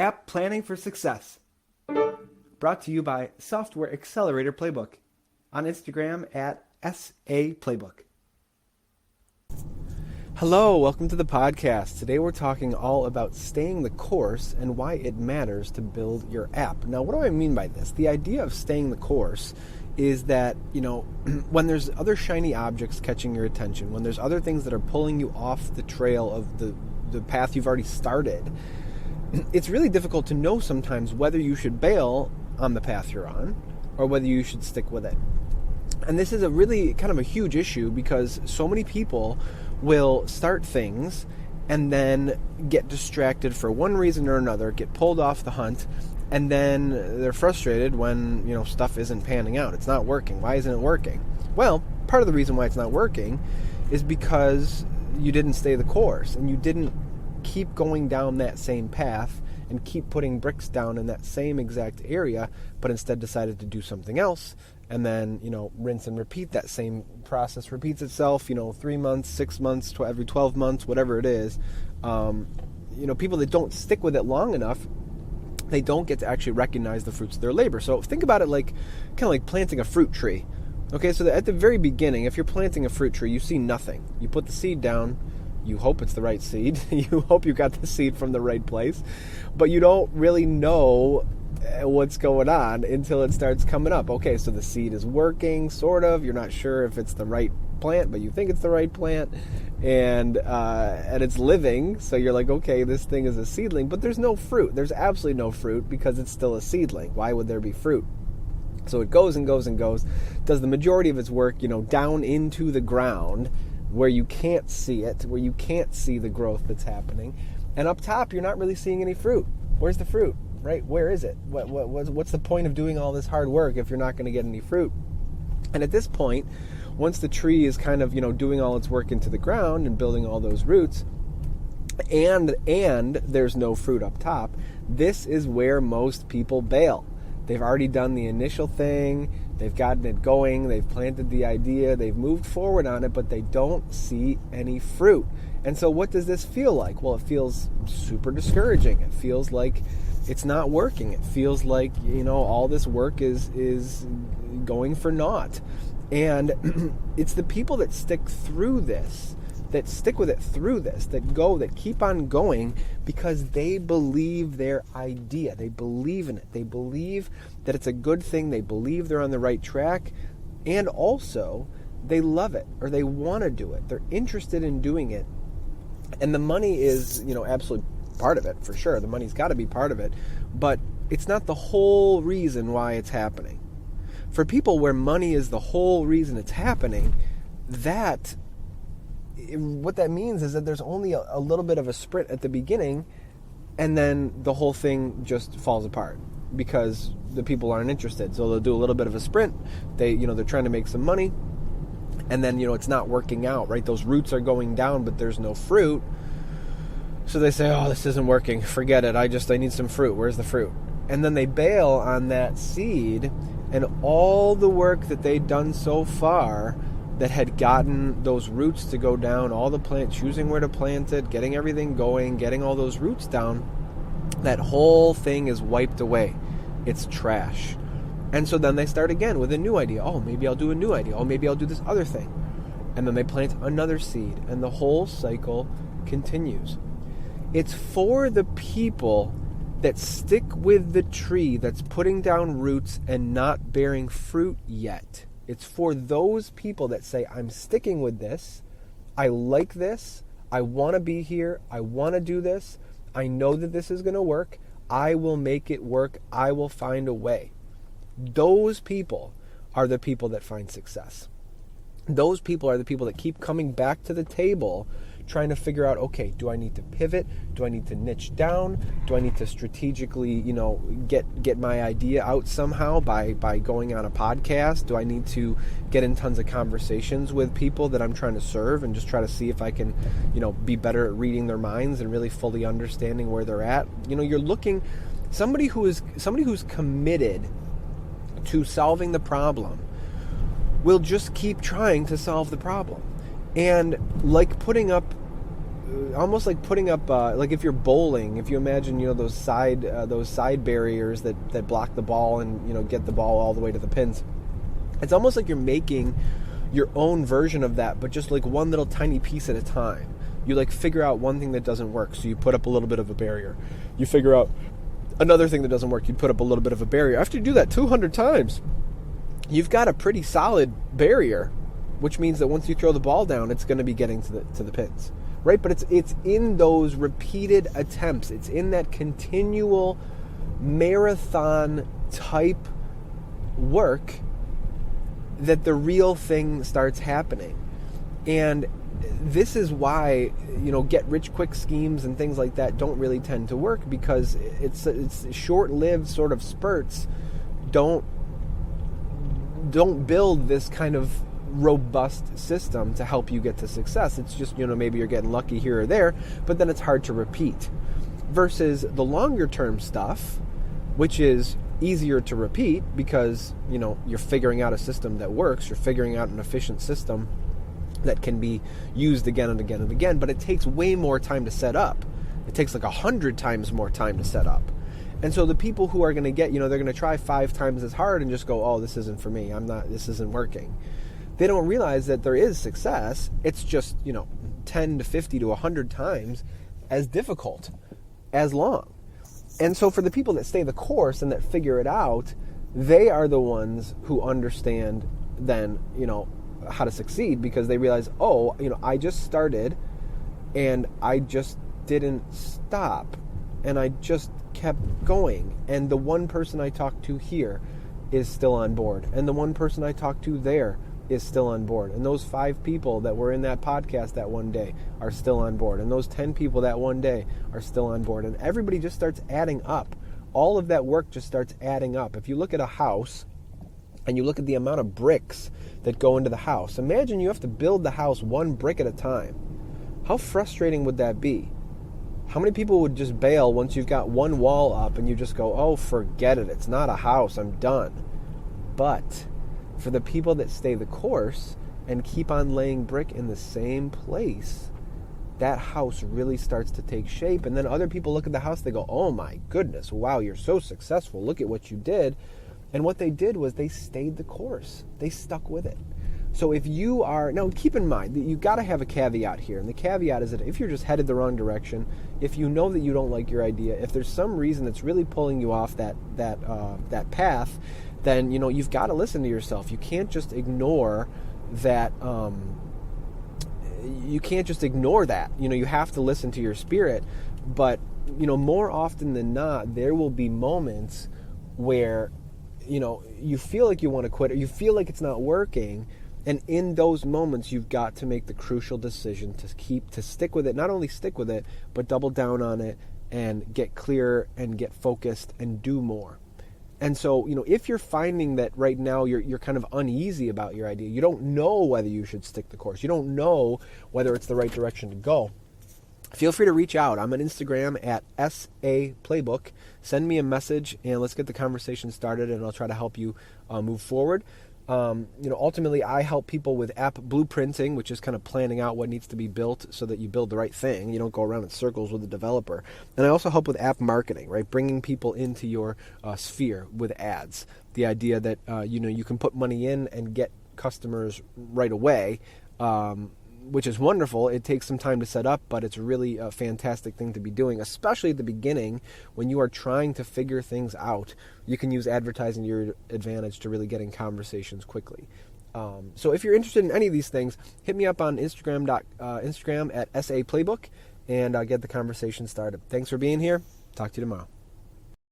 App Planning for Success. Brought to you by Software Accelerator Playbook. On Instagram at S.A.Playbook. Hello, welcome to the podcast. Today we're talking all about staying the course and why it matters to build your app. Now, what do I mean by this? The idea of staying the course is that, when there's other shiny objects catching your attention, when there's other things that are pulling you off the trail of the path you've already started, it's really difficult to know sometimes whether you should bail on the path you're on or whether you should stick with it. And this is a really kind of a huge issue because so many people will start things and then get distracted for one reason or another, get pulled off the hunt, and then they're frustrated when, stuff isn't panning out. It's not working. Why isn't it working? Well, part of the reason why it's not working is because you didn't stay the course and you didn't keep going down that same path and keep putting bricks down in that same exact area, but instead decided to do something else. And then, rinse and repeat. That same process repeats itself, 3 months, 6 months, every 12 months, whatever it is. People that don't stick with it long enough, they don't get to actually recognize the fruits of their labor. So think about it kind of like planting a fruit tree. Okay, so at the very beginning, if you're planting a fruit tree, you see nothing. You put the seed down. You hope it's the right seed. You hope you got the seed from the right place. But you don't really know what's going on until it starts coming up. Okay, so the seed is working, sort of. You're not sure if it's the right plant, but you think it's the right plant. And it's living, so you're like, okay, this thing is a seedling. But there's no fruit. There's absolutely no fruit because it's still a seedling. Why would there be fruit? So it goes and goes and goes. Does the majority of its work, down into the ground, where you can't see it, where you can't see the growth that's happening. And up top, you're not really seeing any fruit. Where's the fruit, right? Where is it? What's the point of doing all this hard work if you're not going to get any fruit? And at this point, once the tree is kind of, doing all its work into the ground and building all those roots, and there's no fruit up top, this is where most people bail. They've already done the initial thing, they've gotten it going, they've planted the idea, they've moved forward on it, but they don't see any fruit. And so what does this feel like? Well, it feels super discouraging. It feels like it's not working. It feels like, all this work is going for naught. And it's the people that stick through this, that stick with it through this, that keep on going because they believe their idea. They believe in it. They believe that it's a good thing. They believe they're on the right track. And also, they love it or they want to do it. They're interested in doing it. And the money is, absolutely part of it, for sure. The money's got to be part of it. But it's not the whole reason why it's happening. For people where money is the whole reason it's happening, what that means is that there's only a little bit of a sprint at the beginning, and then the whole thing just falls apart because the people aren't interested. So they'll do a little bit of a sprint. They're trying to make some money, and then it's not working out, right? Those roots are going down, but there's no fruit. So they say, "Oh, this isn't working. Forget it. I need some fruit. Where's the fruit?" And then they bail on that seed, and all the work that they'd done so far that had gotten those roots to go down, all the plant, choosing where to plant it, getting everything going, getting all those roots down, that whole thing is wiped away. It's trash. And so then they start again with a new idea. Oh, maybe I'll do a new idea. Oh, maybe I'll do this other thing. And then they plant another seed, and the whole cycle continues. It's for the people that stick with the tree that's putting down roots and not bearing fruit yet. It's for those people that say, I'm sticking with this, I like this, I want to be here, I want to do this, I know that this is going to work, I will make it work, I will find a way. Those people are the people that find success. Those people are the people that keep coming back to the table trying to figure out, okay, do I need to pivot? Do I need to niche down? Do I need to strategically, get my idea out somehow by going on a podcast? Do I need to get in tons of conversations with people that I'm trying to serve and just try to see if I can, be better at reading their minds and really fully understanding where they're at? You're looking, somebody who's committed to solving the problem will just keep trying to solve the problem. And like putting up almost like putting up, like if you're bowling, if you imagine, those side barriers that block the ball and, get the ball all the way to the pins. It's almost like you're making your own version of that, but just like one little tiny piece at a time. You like figure out one thing that doesn't work, so you put up a little bit of a barrier. You figure out another thing that doesn't work, you put up a little bit of a barrier. After you do that 200 times, you've got a pretty solid barrier, which means that once you throw the ball down, it's going to be getting to the pins, right? But it's in those repeated attempts. It's in that continual marathon type work that the real thing starts happening. And this is why, get rich quick schemes and things like that don't really tend to work, because it's short-lived sort of spurts don't build this kind of robust system to help you get to success. It's just, maybe you're getting lucky here or there, but then it's hard to repeat. Versus the longer term stuff, which is easier to repeat because, you're figuring out a system that works, you're figuring out an efficient system that can be used again and again and again, but it takes way more time to set up. It takes like 100 times more time to set up. And so the people who are going to get, they're going to try 5 times as hard and just go, oh, this isn't for me. This isn't working. They don't realize that there is success. It's just, 10 to 50 to 100 times as difficult, as long. And so for the people that stay the course and that figure it out, they are the ones who understand then, how to succeed, because they realize, oh, I just started and I just didn't stop and I just kept going, and the one person I talked to here is still on board, and the one person I talked to there is still on board, and those 5 people that were in that podcast that one day are still on board, and those 10 people that one day are still on board, and everybody just starts adding up. All of that work just starts adding up. If you look at a house and you look at the amount of bricks that go into the house, imagine you have to build the house one brick at a time. How frustrating would that be? How many people would just bail once you've got one wall up and you just go, oh, forget it, it's not a house, I'm done. But for the people that stay the course and keep on laying brick in the same place, that house really starts to take shape. And then other people look at the house, they go, oh my goodness, wow, you're so successful, look at what you did. And what they did was they stayed the course. They stuck with it. So if you are, now keep in mind that you've got to have a caveat here. And the caveat is that if you're just headed the wrong direction, if you know that you don't like your idea, if there's some reason that's really pulling you off that path, then, you've got to listen to yourself. You can't just ignore that. You can't just ignore that. You have to listen to your spirit. But, more often than not, there will be moments where, you feel like you want to quit, or you feel like it's not working. And in those moments, you've got to make the crucial decision to stick with it. Not only stick with it, but double down on it and get clear and get focused and do more. And so, if you're finding that right now you're kind of uneasy about your idea, you don't know whether you should stick the course, you don't know whether it's the right direction to go, feel free to reach out. I'm on Instagram at S.A.Playbook. Send me a message and let's get the conversation started, and I'll try to help you move forward. Ultimately, I help people with app blueprinting, which is kind of planning out what needs to be built so that you build the right thing. You don't go around in circles with the developer. And I also help with app marketing, right? Bringing people into your sphere with ads. The idea that, you can put money in and get customers right away, which is wonderful. It takes some time to set up, but it's really a fantastic thing to be doing, especially at the beginning when you are trying to figure things out. You can use advertising to your advantage to really get in conversations quickly. So if you're interested in any of these things, hit me up on Instagram at S.A.Playbook and get the conversation started. Thanks for being here. Talk to you tomorrow.